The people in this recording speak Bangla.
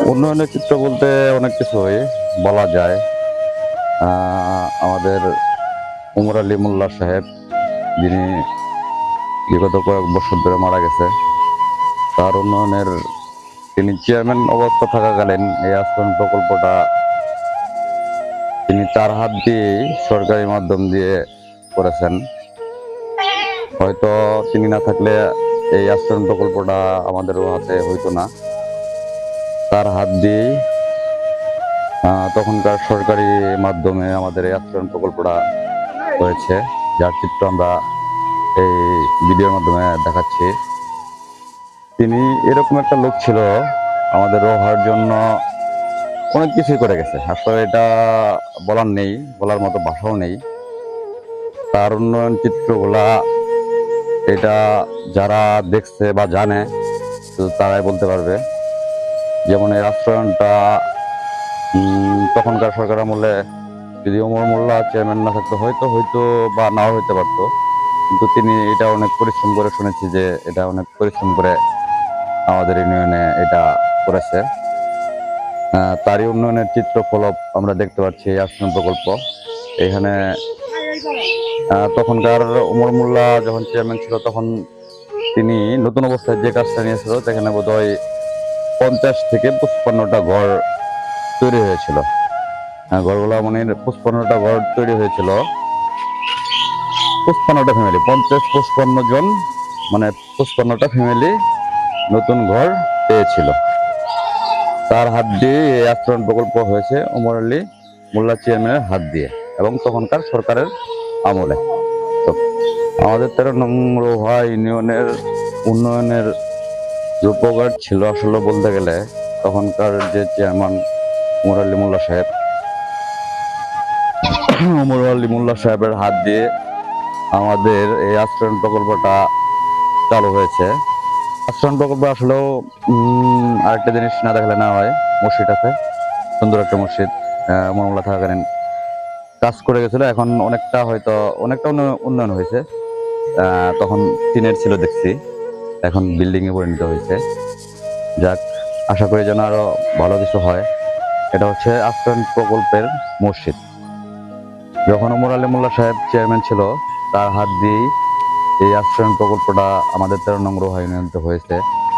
উন্নয়নের চিত্র বলতে অনেক কিছুই বলা যায়। আমাদের উমর আলী মোল্লা সাহেব, যিনি বিগত কয়েক বছর ধরে মারা গেছে, তার উন্নয়নের তিনি চেয়ারম্যান অবস্থা থাকাকালীন এই আশ্রয়ণ প্রকল্পটা তিনি তার হাত দিয়েই সরকারি মাধ্যম দিয়ে করেছেন। হয়তো তিনি না থাকলে এই আশ্রয়ণ প্রকল্পটা আমাদেরও হাতে হইতো না। তার হাত দিয়েই তখনকার সরকারি মাধ্যমে আমাদের এই আশ্রয়ণ প্রকল্পটা হয়েছে, যার চিত্র আমরা এই ভিডিওর মাধ্যমে দেখাচ্ছি। তিনি এরকম একটা লোক ছিল, আমাদের রোহার জন্য অনেক কিছুই করে গেছে। আসলে এটা বলার নেই, বলার মতো ভাষাও নেই। তার উন্নয়ন চিত্রগুলা এটা যারা দেখছে বা জানে শুধু তারাই বলতে পারবে। যেমন এই আশ্রয়নটা তখনকার সরকার আমলে যদি ওমর মোল্লা চেয়ারম্যান না থাকতো হয়তো হয়তো বা নাও হইতে পারতো, কিন্তু তিনি এটা অনেক পরিশ্রম করে, শুনেছি যে এটা অনেক পরিশ্রম করে আমাদের ইউনিয়নে এটা করেছে। তারই উন্নয়নের চিত্র ফলক আমরা দেখতে পাচ্ছি এই আশ্রম প্রকল্প। এখানে তখনকার ওমর মোল্লা যখন চেয়ারম্যান ছিল তখন তিনি নতুন অবস্থায় যে কাজটা নিয়েছিল সেখানে বোধহয় 50 থেকে 55টা ঘর তৈরি হয়েছিল। ঘরগুলা মানে 55টা ঘর তৈরি হয়েছিল, 55টা ফ্যামিলি, 50-55 জন, মানে 55টা ফ্যামিলি নতুন ঘর পেয়েছিল। তার হাত দিয়ে এই আশ্রয়ণ প্রকল্প হয়েছে ওমর আলী মোল্লা চেয়ারম্যানের হাত দিয়ে এবং তখনকার সরকারের আমলে। তো আমাদের 13 নং রোহা ইউনিয়নের উন্নয়নের রূপকার ছিল আসলে বলতে গেলে তখনকার যে চেয়ারম্যান ওমর আলী মোল্লা সাহেব। ওমর আলী মোল্লা সাহেবের হাত দিয়ে আমাদের এই আশ্রয়ণ প্রকল্পটা চালু হয়েছে। আশ্রয়ণ প্রকল্প আসলেও আরেকটা জিনিস না দেখালে না হয়, মসজিদ আছে, সুন্দর একটা মসজিদ। ওমর মোল্লা থাকাকালীন কাজ করে গেছিল, এখন অনেকটা হয়তো অনেকটা উন্নয়ন হয়েছে। তখন টিনের ছিল দেখছি, এখন বিল্ডিং এ পরিণত হয়েছে। যাক, আশা করি যেন আরো ভালো কিছু হয়। এটা হচ্ছে আশ্রয়ণ প্রকল্পের মসজিদ। যখন ওমর আলী মোল্লা সাহেব চেয়ারম্যান ছিল তার হাত দিয়েই এই আশ্রয়ণ প্রকল্পটা আমাদের 13 নং রোহা ইউনিয়নে হয়েছে।